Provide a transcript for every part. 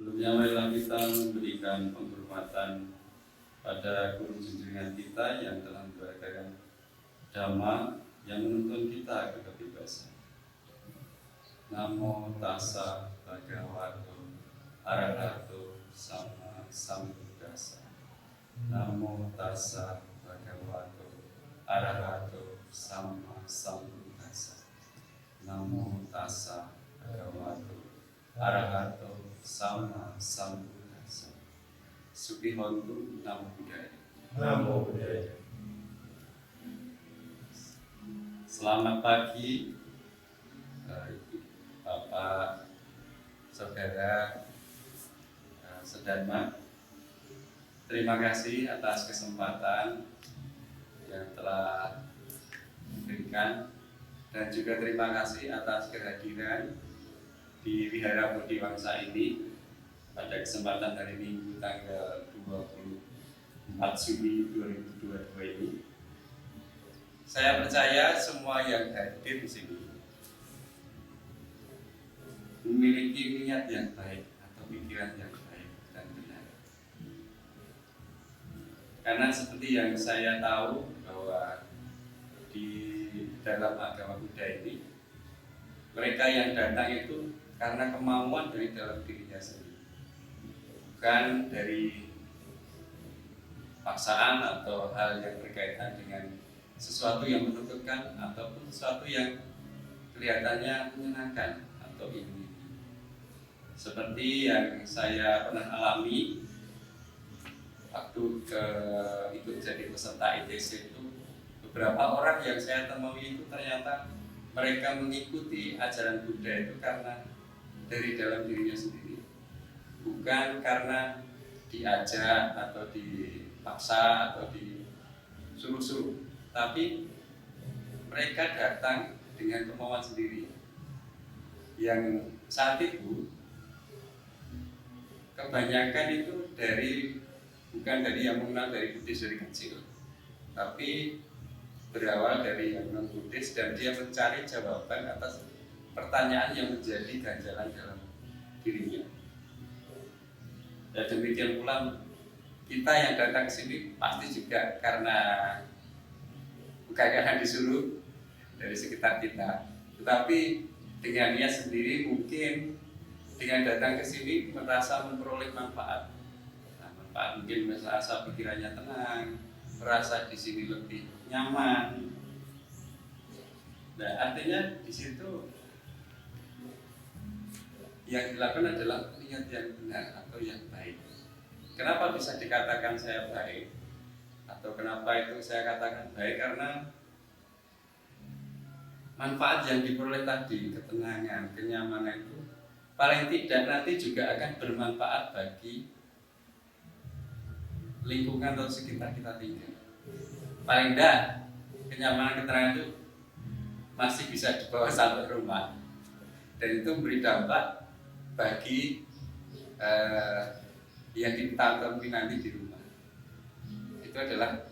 Sebelumnya marilah kita memberikan penghormatan pada guru junjungan kita yang telah memberitakan Dhamma yang menuntun kita ke kebebasan. Namo tassa bhagavato arahato sama sambuddhassa. Namo tassa bhagavato arahato sama sambuddhassa. Namo tassa bhagavato arahato sama sambuddhassa. Subhihontu Namo Buddhaya. Namo Buddhaya. Selamat pagi Bapak, Saudara, sedharma. Terima kasih atas kesempatan yang telah diberikan, dan juga terima kasih atas kehadiran di Wihara Bodhi Wangsa ini pada kesempatan hari Minggu tanggal 24 Juli 2022 ini. Saya percaya semua yang hadir di sini memiliki niat yang baik atau pikiran yang baik dan benar. Karena seperti yang saya tahu bahwa di dalam agama Buddha ini, mereka yang datang itu karena kemauan dari dalam dirinya sendiri, bukan dari paksaan atau hal yang berkaitan dengan sesuatu yang menentukan ataupun sesuatu yang kelihatannya menyenangkan atau ini. Seperti yang saya pernah alami waktu ikut jadi peserta ITC itu, beberapa orang yang saya temui itu ternyata mereka mengikuti ajaran Buddha itu karena dari dalam dirinya sendiri, bukan karena diajak atau dipaksa atau disuruh-suruh, tapi mereka datang dengan kemauan sendiri. Yang saat itu kebanyakan itu bukan dari yang mengenal dari Buddhis dari kecil, tapi berawal dari yang non Buddhis, dan dia mencari jawaban atas pertanyaan yang menjadi ganjalan dalam dirinya. Dan demikian pula kita yang datang ke sini pasti juga bukan karena disuruh dari sekitar kita, tetapi dengan niat sendiri, mungkin dengan datang ke sini merasa memperoleh manfaat. Manfaat mungkin merasa pikirannya tenang, merasa di sini lebih nyaman. Nah, artinya di situ yang dilakukan adalah niat yang benar atau yang baik. Kenapa bisa dikatakan saya baik? Atau kenapa itu saya katakan baik? Karena manfaat yang diperoleh tadi, ketenangan, kenyamanan itu paling tidak nanti juga akan bermanfaat bagi lingkungan atau sekitar kita tinggal. Paling tidak kenyamanan, ketenangan itu masih bisa dibawa sampai rumah, dan itu memberi dampak bagi yang kita temui nanti di rumah. Itu adalah,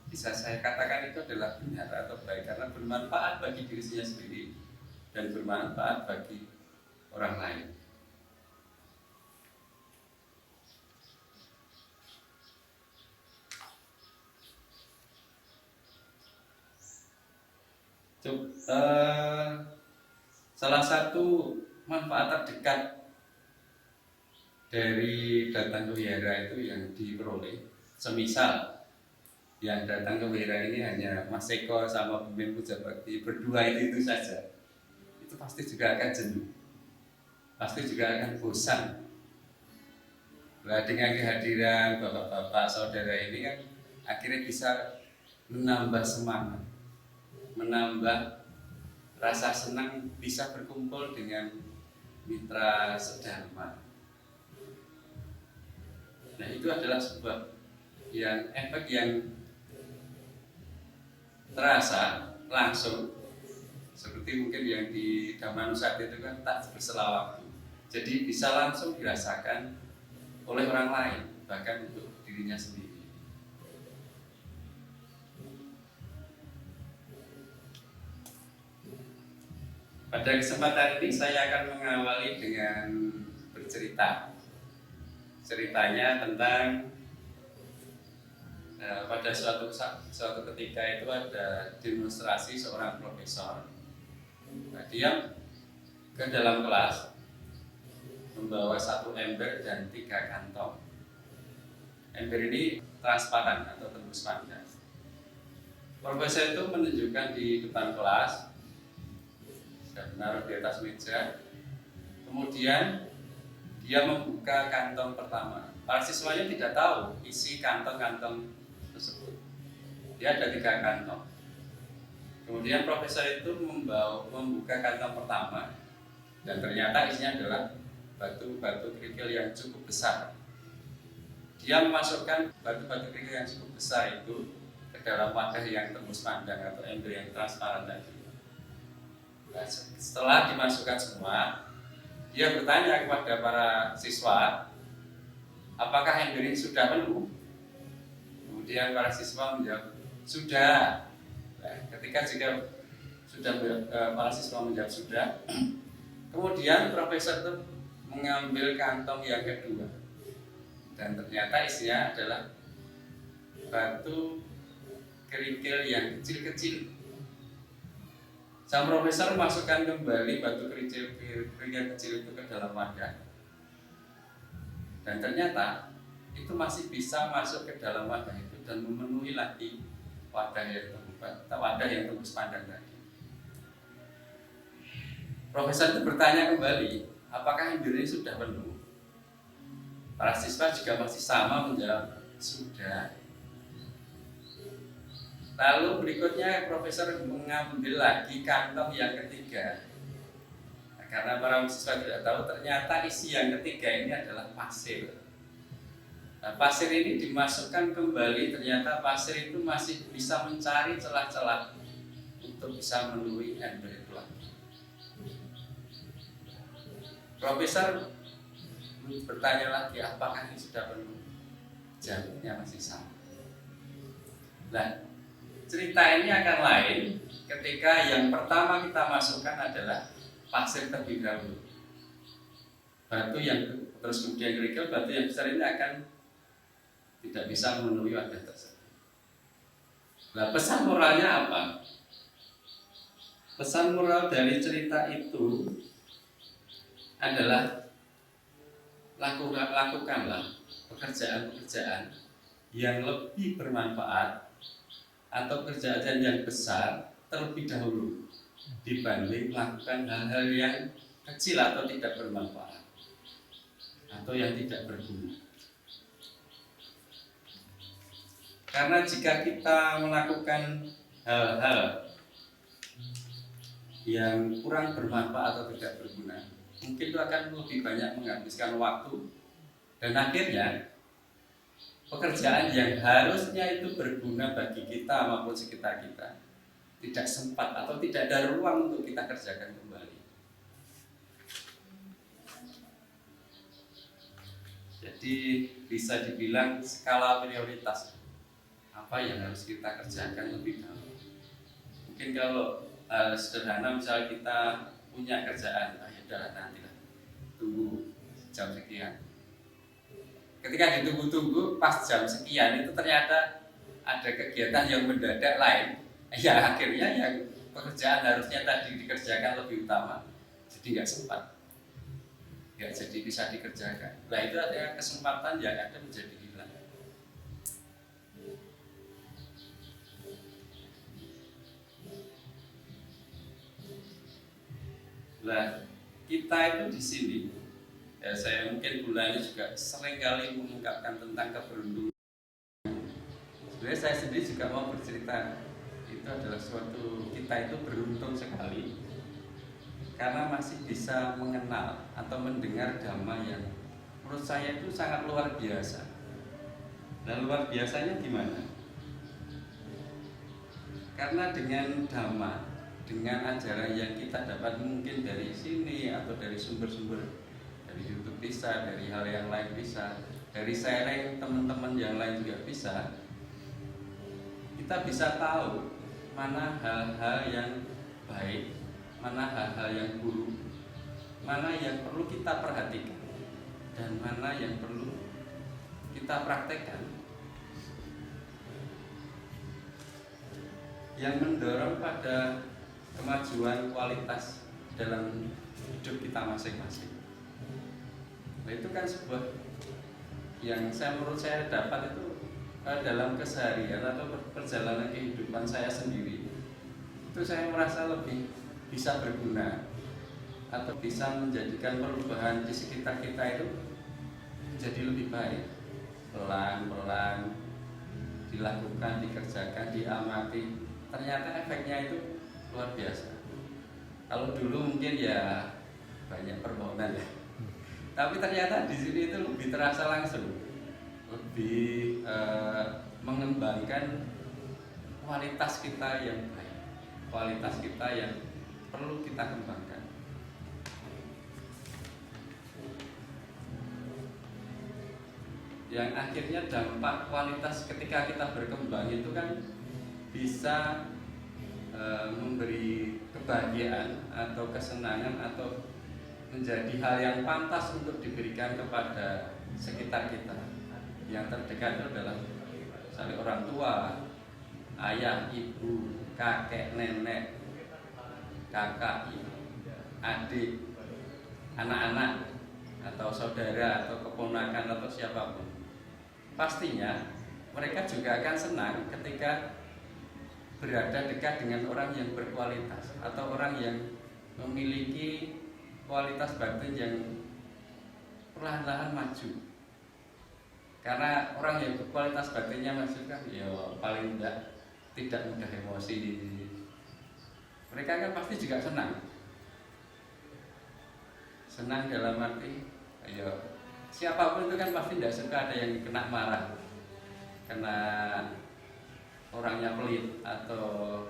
bisa saya katakan itu adalah benar atau baik karena bermanfaat bagi dirinya sendiri dan bermanfaat bagi orang lain. Salah satu manfaat terdekat dari datang ke wihara itu yang diperoleh, semisal yang datang ke wihara ini hanya Mas Eko sama Pemimpin Puja Bakti berdua itu saja, itu pasti juga akan jenuh, pasti juga akan bosan. Nah, dengan kehadiran bapak-bapak saudara ini kan akhirnya bisa menambah semangat, menambah rasa senang bisa berkumpul dengan mitra sedharma. Nah, itu adalah sebuah efek yang terasa langsung, seperti mungkin yang di Dhammanusati itu kan tak bersela waktu, jadi bisa langsung dirasakan oleh orang lain, bahkan untuk dirinya sendiri. Pada kesempatan ini saya akan mengawali dengan bercerita ceritanya tentang pada suatu ketika itu ada demonstrasi seorang profesor. Nah, dia ke dalam kelas membawa 1 ember dan 3 kantong. Ember ini transparan atau tembus pandang. Profesor itu menunjukkan di depan kelas dan menaruh di atas meja. Kemudian dia membuka kantong pertama. Para siswanya tidak tahu isi kantong-kantong tersebut. Dia ada 3 kantong. Kemudian profesor itu membuka kantong pertama dan ternyata isinya adalah batu-batu kerikil yang cukup besar. Dia memasukkan batu-batu kerikil yang cukup besar itu ke dalam wadah yang tembus pandang atau ember yang transparan tadi. Nah, setelah dimasukkan semua, dia bertanya kepada para siswa, apakah ember ini sudah penuh? Kemudian para siswa menjawab, sudah. Nah, ketika para siswa menjawab sudah, kemudian profesor itu mengambil kantong yang kedua, dan ternyata isinya adalah batu kerikil yang kecil-kecil. Sang profesor memasukkan kembali batu kerikil kecil itu ke dalam wadah, dan ternyata itu masih bisa masuk ke dalam wadah itu dan memenuhi lagi wadah yang tembus pandang tadi. Profesor itu bertanya kembali, apakah ember ini sudah penuh? Para siswa juga masih sama menjawab, sudah. Lalu berikutnya profesor mengambil lagi kantong yang ketiga. Nah, karena para siswa tidak tahu, ternyata isi yang ketiga ini adalah pasir. Nah, pasir ini dimasukkan kembali, ternyata pasir itu masih bisa mencari celah-celah untuk bisa memenuhi ember itu lagi. Profesor bertanya lagi, apakah ini sudah penuh? Jawabnya masih sama. Nah, cerita ini akan lain ketika yang pertama kita masukkan adalah pasir terlebih dahulu. Batu yang terus kemudian kerikil, batu yang besar ini akan tidak bisa memenuhi wadah tersebut. Nah, pesan moralnya apa? Pesan moral dari cerita itu adalah lakukanlah pekerjaan-pekerjaan yang lebih bermanfaat atau pekerjaan yang besar terlebih dahulu dibanding melakukan hal-hal yang kecil atau tidak bermanfaat atau yang tidak berguna. Karena jika kita melakukan hal-hal yang kurang bermanfaat atau tidak berguna, mungkin itu akan lebih banyak menghabiskan waktu, dan akhirnya pekerjaan yang harusnya itu berguna bagi kita maupun sekitar kita tidak sempat atau tidak ada ruang untuk kita kerjakan kembali. Jadi bisa dibilang skala prioritas apa yang harus kita kerjakan lebih dahulu. Mungkin kalau sederhana, misalnya kita punya kerjaan, ya udah nantilah, tunggu jam sekian. Ketika ditunggu-tunggu, pas jam sekian itu ternyata ada kegiatan yang mendadak lain, ya akhirnya yang pekerjaan harusnya tadi dikerjakan lebih utama, jadi nggak sempat, nggak jadi bisa dikerjakan. Nah, itu ada kesempatan yang ada menjadi hilang. Nah, kita itu di sini, ya saya mungkin bulan ini juga sering kali mengungkapkan tentang keberuntungan. Sebenarnya saya sendiri juga mau bercerita, itu adalah suatu, kita itu beruntung sekali karena masih bisa mengenal atau mendengar dhamma yang menurut saya itu sangat luar biasa. Dan luar biasanya gimana? Karena dengan dhamma, dengan ajaran yang kita dapat mungkin dari sini atau dari sumber-sumber, dari YouTube bisa, dari hal yang lain bisa, dari sharing teman-teman yang lain juga bisa, kita bisa tahu mana hal-hal yang baik, mana hal-hal yang buruk, mana yang perlu kita perhatikan, dan mana yang perlu kita praktekkan, yang mendorong pada kemajuan kualitas dalam hidup kita masing-masing. Nah, itu kan sebuah yang menurut saya dapat itu dalam keseharian atau perjalanan kehidupan saya sendiri. Itu saya merasa lebih bisa berguna atau bisa menjadikan perubahan di sekitar kita itu menjadi lebih baik. Pelan-pelan dilakukan, dikerjakan, diamati. Ternyata efeknya itu luar biasa. Kalau dulu mungkin ya banyak permohonan ya, tapi ternyata di sini itu lebih terasa langsung, lebih mengembangkan kualitas kita yang baik, kualitas kita yang perlu kita kembangkan. Yang akhirnya dampak kualitas ketika kita berkembang itu kan bisa memberi kebahagiaan atau kesenangan atau menjadi hal yang pantas untuk diberikan kepada sekitar kita. Yang terdekat itu adalah misalnya orang tua, ayah, ibu, kakek, nenek, kakak, adik, anak-anak, atau saudara, atau keponakan, atau siapapun. Pastinya mereka juga akan senang ketika berada dekat dengan orang yang berkualitas atau orang yang memiliki kualitas batin yang perlahan-lahan maju. Karena orang yang berkualitas batinnya maju kan ya paling tidak mudah emosi. Mereka kan pasti juga senang. Senang dalam arti ya siapapun itu kan pasti tidak suka ada yang kena marah, kena orangnya pelit atau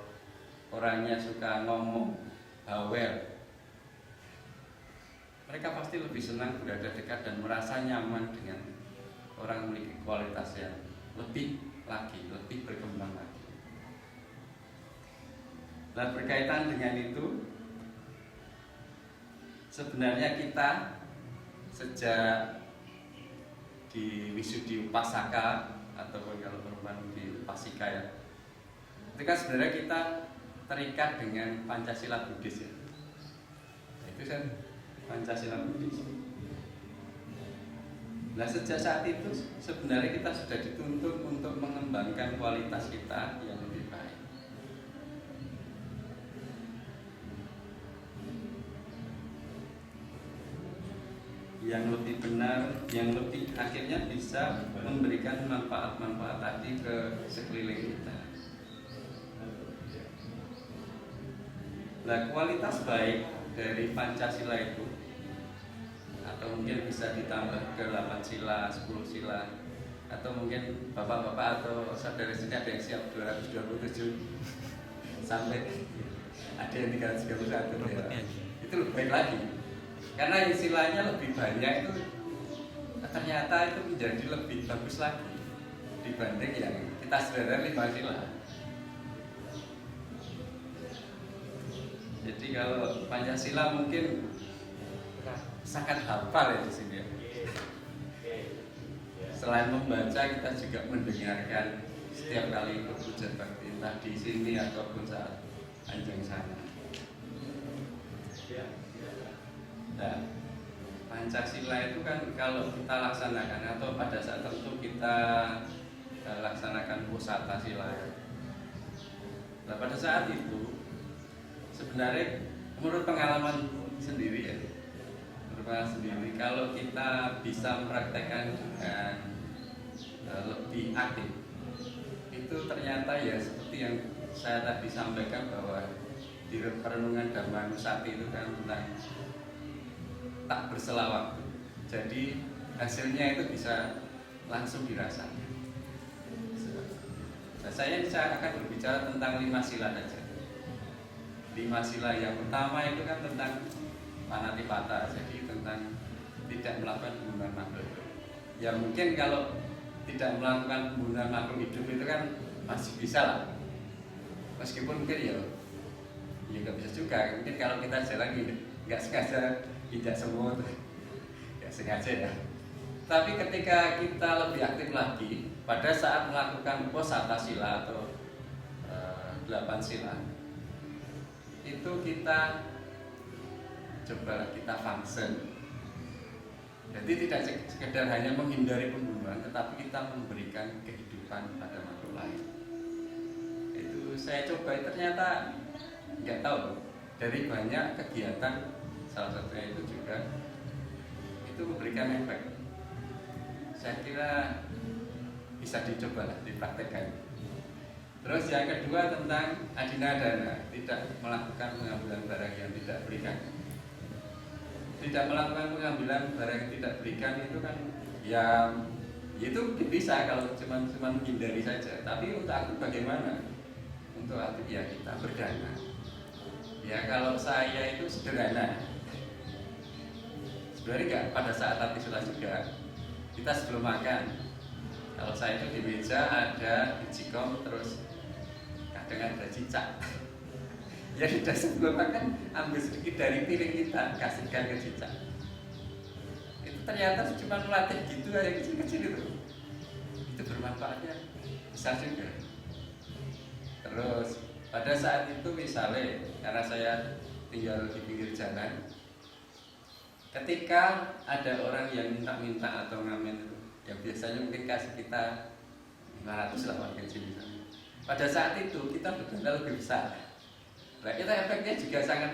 orangnya suka ngomong bawel. Mereka pasti lebih senang berada dekat dan merasa nyaman dengan orang memiliki kualitas yang lebih lagi, lebih berkembang lagi. Nah, berkaitan dengan itu, sebenarnya kita sejak di Wisudi Upasaka atau kalau perempuan di Upasika ya, itu kan sebenarnya kita terikat dengan Pancasila Buddhis ya. Itu kan Pancasila Buddhis. Nah, sejak saat itu sebenarnya kita sudah dituntut untuk mengembangkan kualitas kita yang lebih baik. Yang lebih benar, yang lebih akhirnya bisa memberikan manfaat-manfaat tadi ke sekeliling kita. Nah, kualitas baik dari Pancasila itu atau mungkin bisa ditambah ke 8 sila, 10 sila, atau mungkin bapak-bapak atau saudara sini ada yang siap 227 sampai ada yang 331 ya. Itu lebih baik lagi karena istilahnya lebih banyak itu ternyata itu menjadi lebih bagus lagi dibanding yang kita sebenarnya 5 sila. Jadi kalau Pancasila mungkin sangat hafal ya di sini ya. Selain membaca kita juga mendengarkan setiap kali perpujian bakti entah di sini ataupun saat anjing sana. Nah, Pancasila itu kan kalau kita laksanakan atau pada saat tertentu kita laksanakan pusata sila ya. Nah, pada saat itu sebenarnya menurut pengalaman sendiri ya, kalau kita bisa mempraktekkan dengan lebih aktif, itu ternyata ya seperti yang saya tadi sampaikan bahwa di perenungan Dhammanusati itu kan tentang tak bersela waktu. Jadi hasilnya itu bisa langsung dirasakan. Nah, saya akan berbicara tentang 5 sila saja. 5 sila yang pertama itu kan tentang panatipata, jadi tentang tidak melakukan pembunuhan makhluk. Ya mungkin kalau tidak melakukan pembunuhan makhluk hidup itu kan masih bisa lah. Meskipun mungkin ya nggak bisa juga. Mungkin kalau kita jalan nggak sengaja injak semut, nggak sengaja ya. Tetapi ketika kita lebih aktif lagi pada saat melakukan posata sila atau 8 sila, itu kita coba kita function. Jadi tidak sekedar hanya menghindari pembunuhan, tetapi kita memberikan kehidupan pada makhluk lain. Itu saya coba, ternyata nggak tahu, dari banyak kegiatan, salah satunya itu juga itu memberikan efek. Saya kira bisa dicoba lah, dipraktekkan. Terus yang kedua tentang adinadana, tidak melakukan pengambilan barang yang tidak berikan. Tidak melakukan pengambilan barang yang tidak berikan itu kan ya itu bisa kalau cuma menghindari saja. Tapi untuk aku bagaimana? Untuk aku ya kita berdana. Ya kalau saya itu sederhana. Sebenarnya enggak pada saat latih sila juga. Kita sebelum makan, kalau saya itu di meja ada ijikom, terus kadang ada cicak. Ya sudah sebelum makan ambil sedikit dari piring kita, kasihkan ke cicak. Itu ternyata cuma melatih gitu aja, kecil-kecil itu bermanfaatnya besar juga. Terus pada saat itu misalnya karena saya tinggal di pinggir jalan, ketika ada orang yang minta-minta atau ngamen itu, yang biasanya mungkin kasih kita 500 lah warga sini. Pada saat itu kita benar-benar lebih besar. Nah, kita efeknya juga sangat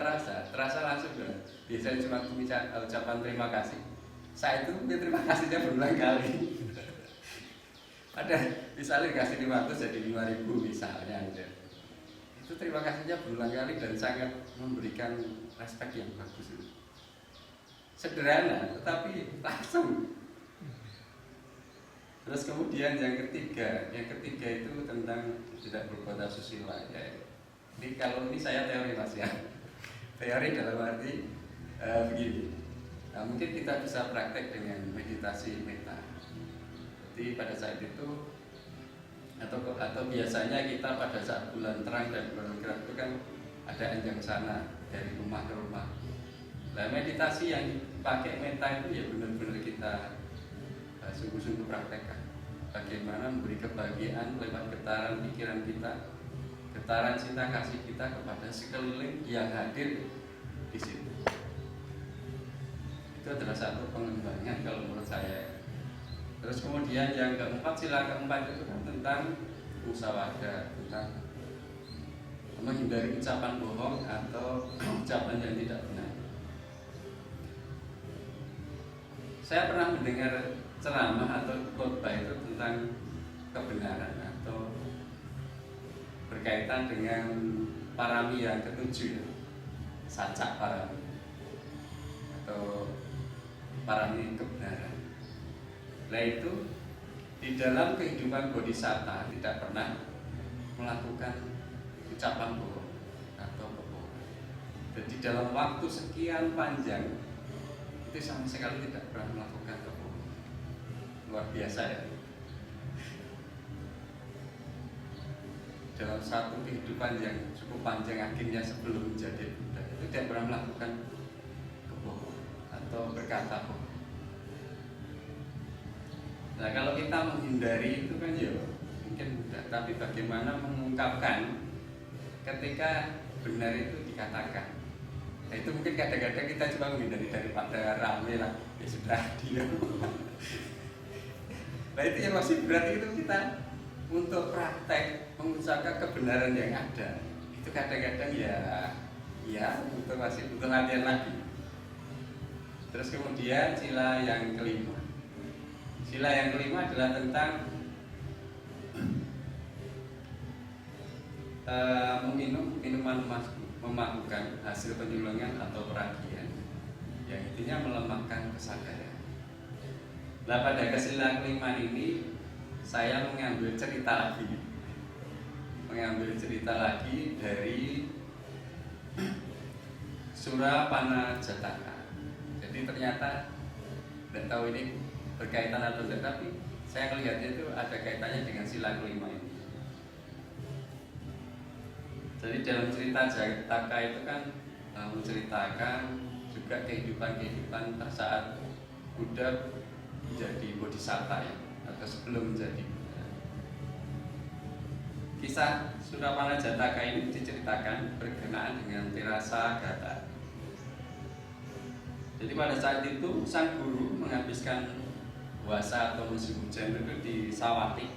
terasa langsung kan. Biasanya cuma ucapan terima kasih. Saya itu terima kasihnya berulang kali. Ada misalnya kasih 500 jadi 5.000 misalnya aja. Itu terima kasihnya berulang kali dan sangat memberikan respek yang bagus. Sederhana tetapi langsung. Terus kemudian yang ketiga itu tentang tidak berbuat asusila ya. Ini kalau ini saya teori mas ya, teori dalam arti begini. Nah, mungkin kita bisa praktek dengan meditasi metta. Jadi pada saat itu atau biasanya kita pada saat bulan terang dan bulan gelap itu kan ada anjang sana dari rumah ke rumah. Nah, meditasi yang pakai metta itu ya benar-benar kita sungguh-sungguh praktekkan. Bagaimana memberi kebahagiaan lewat getaran pikiran kita, getaran cinta kasih kita kepada sekeliling yang hadir di situ. Itu adalah satu pengembangan kalau menurut saya. Terus kemudian yang keempat, sila keempat itu kan tentang musyawarah, tentang menghindari ucapan bohong atau ucapan yang tidak benar. Saya pernah mendengar ceramah atau khotbah itu tentang kebenaran atau berkaitan dengan parami yang ketujuh, sacak parami atau parami kebenaran. Nah itu di dalam kehidupan bodhisatta tidak pernah melakukan ucapan bohong atau kebohongan. Dan di dalam waktu sekian panjang itu sama sekali tidak pernah melakukan kebohongan. Luar biasa ya. Dalam satu kehidupan yang cukup panjang akhirnya sebelum menjadi Buddha itu tidak pernah melakukan kebohongan atau berkata bohong. Nah kalau kita menghindari itu kan ya mungkin mudah, tapi bagaimana mengungkapkan ketika benar itu dikatakan. Nah itu mungkin kadang-kadang kita cuma menghindari daripada rame lah, ya sudah diam. Nah itu yang masih berat itu kita untuk praktek mengusahakan kebenaran yang ada. Itu kadang-kadang ya untuk masih butuh latihan lagi. Terus kemudian sila yang kelima. Sila yang kelima adalah tentang meminum minuman memabukkan hasil penyulingan atau peragian yang intinya melemahkan kesadaran. Nah pada sila kelima ini saya mengambil cerita lagi dari Surah Panajataka. Jadi ternyata tidak tahu ini berkaitan atau tidak, tapi saya melihatnya itu ada kaitannya dengan sila kelima ini. Jadi dalam cerita Jataka itu kan menceritakan juga kehidupan pada saat Buddha menjadi bodhisatta ya, atau sebelum menjadi Buddha. Kisah Surapana Jataka ini diceritakan berkenaan dengan Tirasa Gata. Jadi pada saat itu sang guru menghabiskan puasa atau musim hujan itu di Sawati.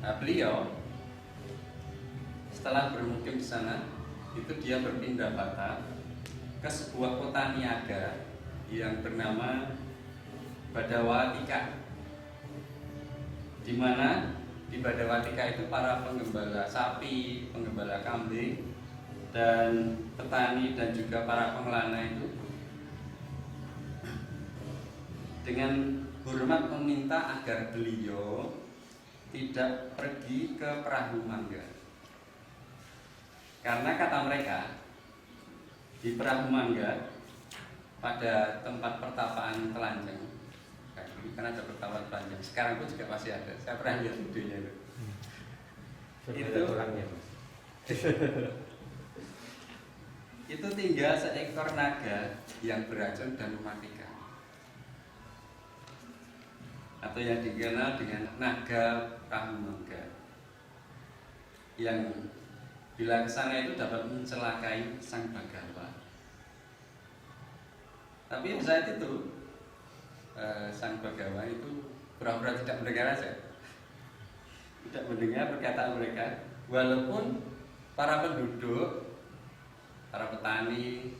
Nah, beliau setelah bermukim di sana, itu dia berpindah patah ke sebuah kota niaga yang bernama Badawatika, di mana di Badawatika itu para penggembala sapi, penggembala kambing, dan petani dan juga para pengelana itu dengan hormat meminta agar beliau tidak pergi ke perahu mangga. Karena kata mereka, di perahu mangga pada tempat pertapaan telanjang, kan ada pertapaan telanjang, sekarang pun juga masih ada. Saya pernah lihat videonya itu. Itu tinggal seekor naga yang beracun dan mematikan, atau yang dikenal dengan naga perahu mangga, yang bila kesana itu dapat mencelakai sang Bagawa. Tapi saat itu sang Bagawa itu pura-pura tidak mendengar saja, tidak mendengar perkataan mereka, walaupun para penduduk, para petani,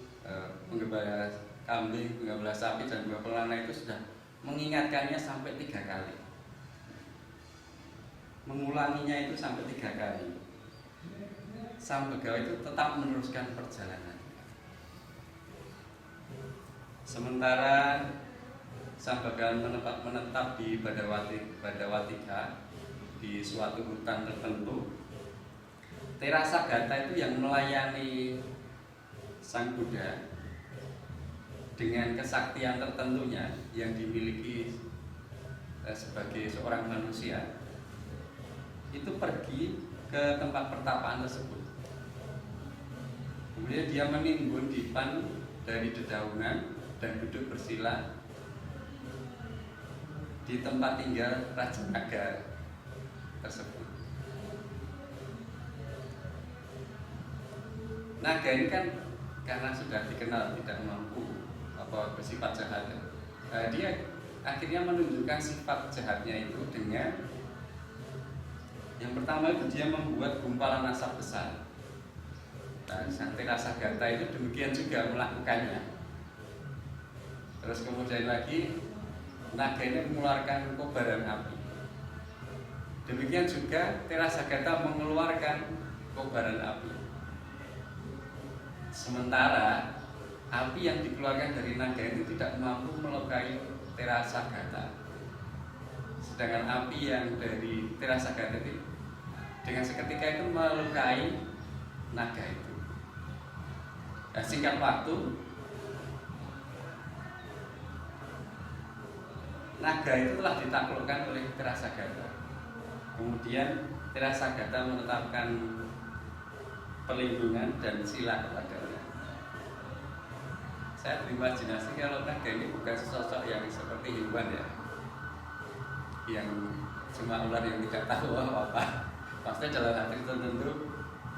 penggembala kambing, penggembala sapi dan juga pelana itu sudah mengingatkannya sampai 3 kali, mengulanginya itu sampai 3 kali. Sang Bagawa itu tetap meneruskan perjalanan. Sementara sang Bagawa menetap di Badawatika, di suatu hutan tertentu, Tirasa Gata itu yang melayani sang Buddha dengan kesaktian tertentunya yang dimiliki sebagai seorang manusia, itu pergi ke tempat pertapaan tersebut. Kemudian dia menimbun dipan dari dedaunan dan duduk bersila di tempat tinggal Raja Naga tersebut. Naga ini kan karena sudah dikenal tidak mampu bersifat jahat, dia akhirnya menunjukkan sifat jahatnya itu dengan yang pertama itu dia membuat gumpalan asap besar. Nah, sang Tirasa Gata itu demikian juga melakukannya. Terus kemudian lagi naga ini mengeluarkan kobaran api. Demikian juga Tirasa Gata mengeluarkan kobaran api. Sementara api yang dikeluarkan dari naga itu tidak mampu melukai Tirasa Gata. Sedangkan api yang dari Tirasa Gata itu dengan seketika itu melukai naga itu. Nah, singkat waktu naga itu telah ditaklukkan oleh Tirasa Gata. Kemudian Tirasa Gata menetapkan perlindungan dan sila kepadanya. Saya berimajinasi kalau naga ini bukan sosok yang seperti hewan ya, yang cuma ular yang tidak tahu apa. Pasti dalam arti tertentu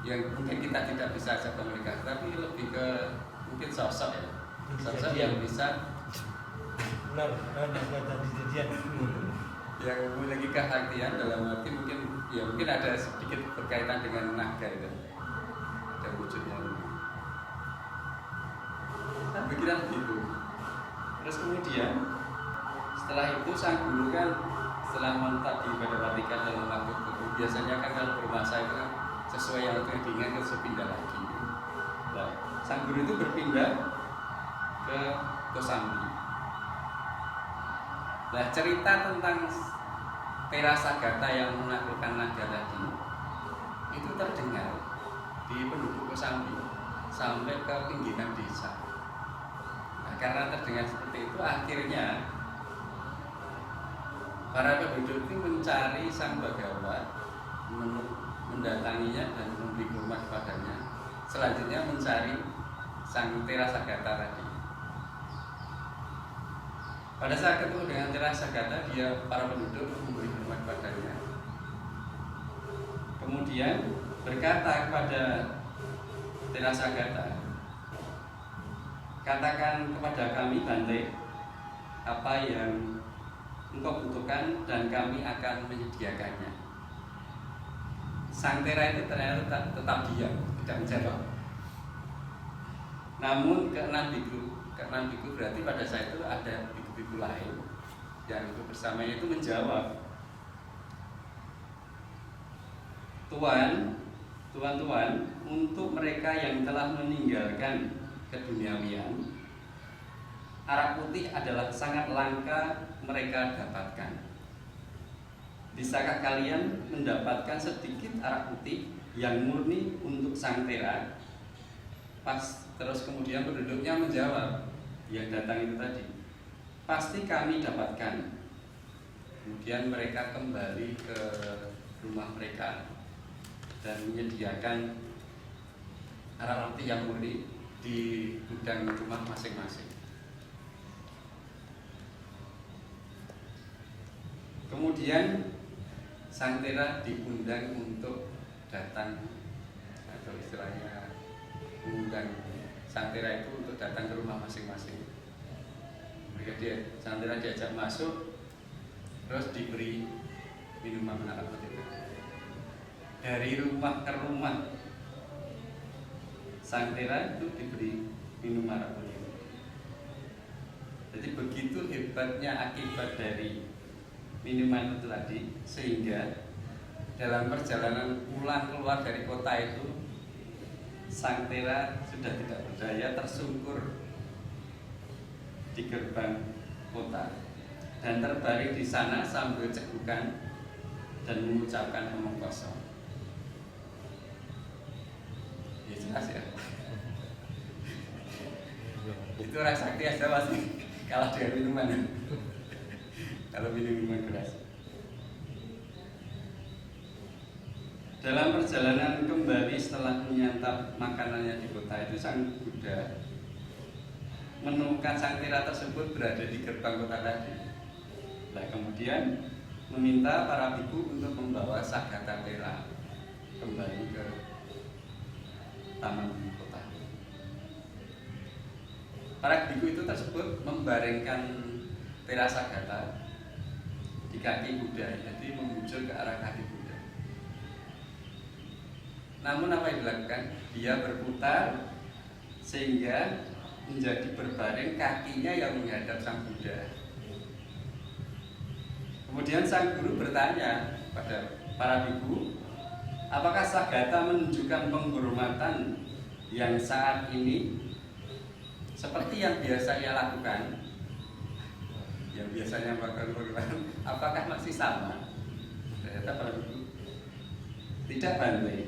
yang mungkin kita tidak bisa ajak komunikasi, tapi lebih ke mungkin sosok ya, sosok yang bisa yang memiliki kehadiran dalam arti mungkin ada sedikit berkaitan dengan naga itu dan wujudnya. Kan pikiran begitu. Terus kemudian setelah itu sang guru kan setelah menetap di Badawatika dalam waktu itu, biasanya kan kalau bermasa itu kan sesuai yang diingat terus pindah lagi. Nah, sang guru itu berpindah ke Kosambi. Nah, cerita tentang Tirasa Gata yang menaklukkan naga tadi itu terdengar di penduduk Kosambi sampai ke pinggiran desa. Nah, karena terdengar seperti itu, akhirnya para penduduk itu mencari sang Bagawa, mendatanginya dan memberi hormat kepadanya. Selanjutnya mencari sang Tirasa Gata tadi. Pada saat ketemu dengan Tirasagata, para penduduk memberi hormat padanya. Kemudian berkata kepada Tirasagata, katakan kepada kami Bante apa yang engkau butuhkan dan kami akan menyediakannya. Sang Tera itu ternyata tetap diam, tidak menjawab. Namun keenam biku berarti pada saat itu ada biku-biku lain yang itu bersamanya itu menjawab, Tuan, untuk mereka yang telah meninggalkan keduniawian, arak putih adalah sangat langka mereka dapatkan. Bisakah kalian mendapatkan sedikit arak putih yang murni untuk Sang Tera? Terus kemudian penduduknya menjawab, yang datang itu tadi, pasti kami dapatkan. Kemudian mereka kembali ke rumah mereka dan menyediakan arak putih yang murni di gudang rumah masing-masing. Kemudian Sang Tera diundang untuk datang, atau istilahnya mengundang Sang Tera itu untuk datang ke rumah masing-masing. Sang Tera diajak masuk, terus diberi minuman arak putih itu. Dari rumah ke rumah Sang Tera itu diberi minuman arak putih. Jadi begitu hebatnya akibat dari minuman itu tadi, sehingga dalam perjalanan pulang keluar dari kota itu Sang Tera sudah tidak berdaya, tersungkur di gerbang kota dan terbaring di sana sambil cegukan dan mengucapkan omong kosong. Ya jelas ya. Itu orang sakti aja pasti kalah dengan minuman. Kalau minuman keras. Dalam perjalanan kembali setelah menyantap makanannya di kota itu, Sang Buddha menemukan Sang Tera tersebut berada di gerbang kota tadi. Nah, kemudian meminta para biku untuk membawa Sagata Tera kembali ke taman kota. Para biku itu tersebut membaringkan Tera Sagata di kaki Buddha, jadi memuncul ke arah kaki Buddha. Namun apa yang dilakukan? Dia berputar sehingga menjadi berbaring, kakinya yang menghadap Sang Buddha. Kemudian Sang Guru bertanya pada para biku, apakah Sagata menunjukkan penghormatan yang saat ini seperti yang biasa ia lakukan? Yang biasanya bakal berkorban, apakah masih sama? Ternyata para biku, tidak Bante.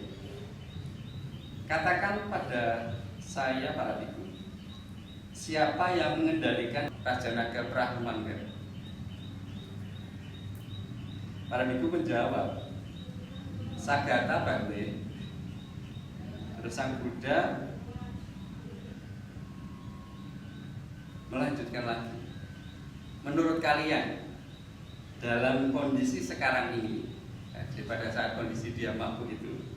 Katakan pada saya para biku, siapa yang mengendalikan Raja Naga Perahu Mangga? Para biku menjawab, Sagata Bante. Terus Sang Buddha melanjutkan lagi, menurut kalian dalam kondisi sekarang ini, pada saat kondisi dia mabuk itu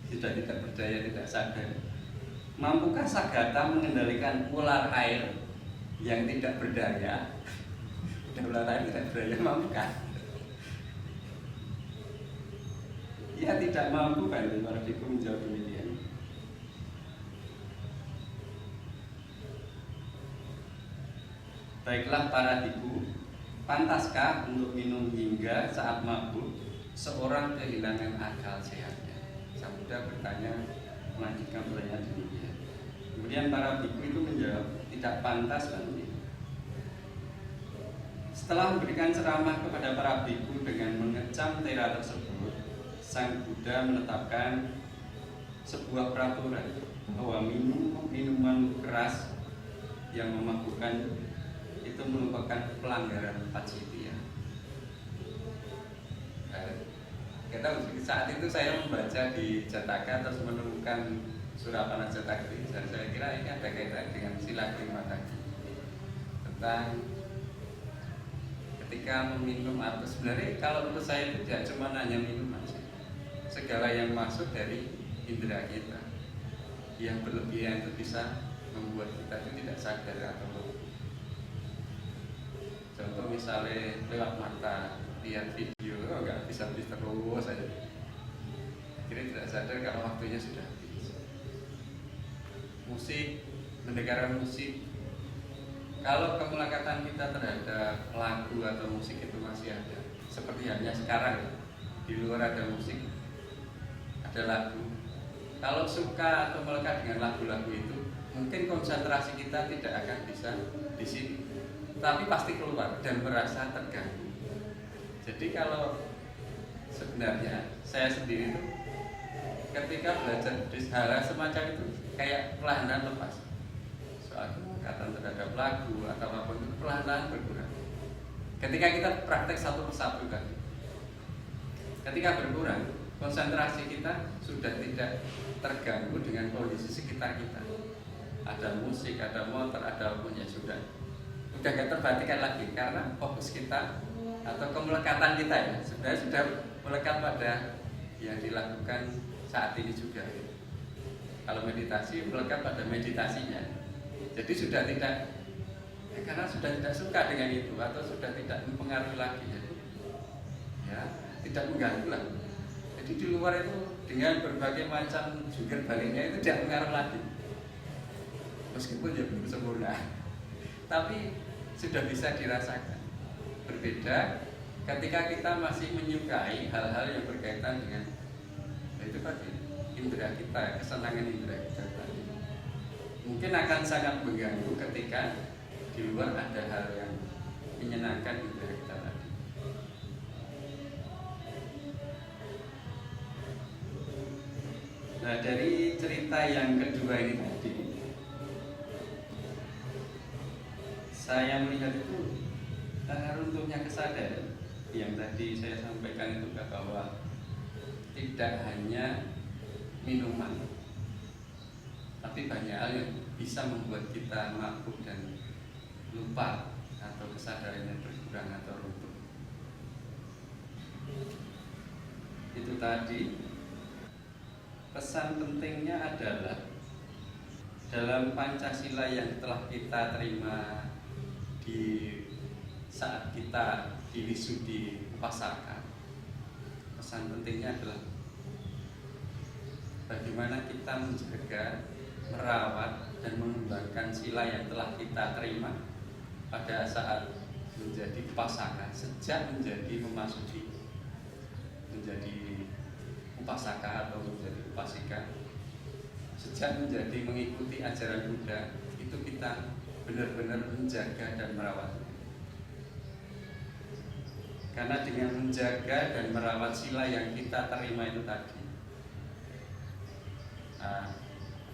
sudah tidak berdaya, tidak sadar, mampukah Sagata mengendalikan ular air yang tidak berdaya? Ular air tidak berdaya, mampukah? Ia tidak mampu, Bante. Para biku menjawab demikian. Baiklah para biku, pantaskah untuk minum hingga saat mabuk seorang kehilangan akal sehatnya? Sang Buddha bertanya, melanjutkan pertanyaan demikian. Kemudian para biku itu menjawab, tidak pantas, Bante. Setelah memberikan ceramah kepada para biku dengan mengecam Tera tersebut, Sang Buddha menetapkan sebuah peraturan bahwa minuman keras yang memabukkan itu merupakan pelanggaran pacitya. Saat itu saya membaca di Jataka terus menemukan Surapana Jataka, dan saya kira ini ada kaitan dengan sila kelima tadi tentang ketika meminum atau sebenarnya kalau menurut saya itu tidak cuma hanya minum aja, segala yang masuk dari indera kita yang berlebihan itu bisa membuat kita itu tidak sadar atau lupa. Contoh misalnya lewat mata lihat video, nggak bisa terus saja, akhirnya tidak sadar kalau waktunya sudah habis. Musik, mendengarkan musik, kalau kemelekatan kita terhadap lagu atau musik itu masih ada, seperti halnya sekarang di luar ada musik, ada lagu. Kalau suka atau melekat dengan lagu-lagu itu, mungkin konsentrasi kita tidak akan bisa di sini, tapi pasti keluar dan merasa terganggu. Jadi kalau sebenarnya saya sendiri itu ketika belajar hal semacam itu kayak perlahan-lahan lepas. Soal kemelekatan terhadap lagu atau apapun itu perlahan-lahan berkurang. Ketika kita praktek satu persatu kan, ketika berkurang, konsentrasi kita sudah tidak terganggu dengan kondisi sekitar kita. Ada musik, ada motor, ada apapun ya sudah gak terperhatikan lagi karena fokus kita atau kemelekatan kita ya sebenarnya sudah melekat pada yang dilakukan saat ini juga. Kalau meditasi melekat pada meditasinya. Jadi sudah tidak karena sudah tidak suka dengan itu atau sudah tidak mempengaruhi lagi ya tidak mengganggu lah. Jadi di luar itu dengan berbagai macam jungkir baliknya itu tidak mengaruh lagi. Meskipun ya belum sempurna, tapi sudah bisa dirasakan. Berbeda ketika kita masih menyukai hal-hal yang berkaitan dengan itu tadi indera kita, kesenangan indera kita tadi. Mungkin akan sangat mengganggu ketika di luar ada hal yang menyenangkan indera kita tadi. Nah, dari cerita yang kedua ini tadi, saya melihat itu runtuhnya kesadaran yang tadi saya sampaikan itu bahwa tidak hanya minuman, tapi banyak hal yang bisa membuat kita mabuk dan lupa atau kesadarannya berkurang atau runtuh. Itu tadi pesan pentingnya adalah dalam Pancasila yang telah kita terima di saat kita diwisudi Upasaka, pesan pentingnya adalah bagaimana kita menjaga, merawat, dan mengembangkan sila yang telah kita terima pada saat menjadi Upasaka, sejak menjadi memasuki menjadi Upasaka atau menjadi Upasika, sejak menjadi mengikuti ajaran Buddha, itu kita benar-benar menjaga dan merawat. Karena dengan menjaga dan merawat sila yang kita terima itu tadi,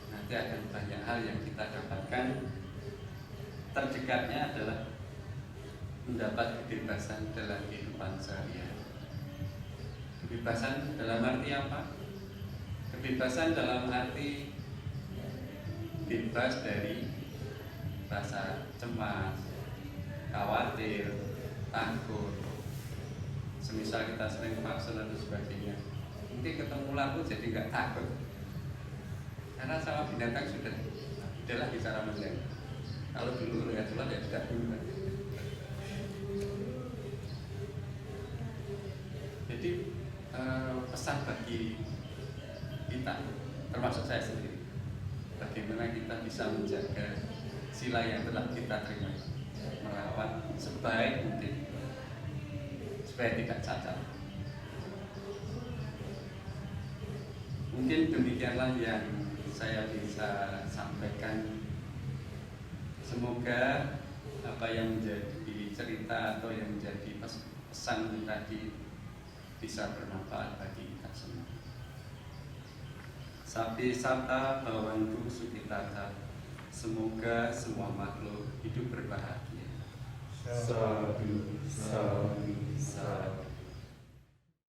nanti akan banyak hal yang kita dapatkan. Terdekatnya adalah mendapat kebebasan dalam kehidupan sehari-hari. Kebebasan dalam arti apa? Kebebasan dalam arti bebas dari rasa cemas, khawatir, takut. Semisal kita sering vaksin dan sebagainya, mungkin ketemu lampu jadi nggak takut, karena sama binatang sudahlah bicara menjaga. Kalau dulu lihat sholat ya tidak dulu. Jadi pesan bagi kita, termasuk saya sendiri, bagaimana kita bisa menjaga sila yang telah kita terima, merawat sebaik mungkin supaya tidak cacat. Mungkin demikianlah yang saya bisa sampaikan. Semoga apa yang menjadi cerita atau yang menjadi pesan tadi bisa bermanfaat bagi kita semua. Sapi sata bawantu sukitata. Semoga semua makhluk hidup berbahagia. Sadu, sadu, sadu.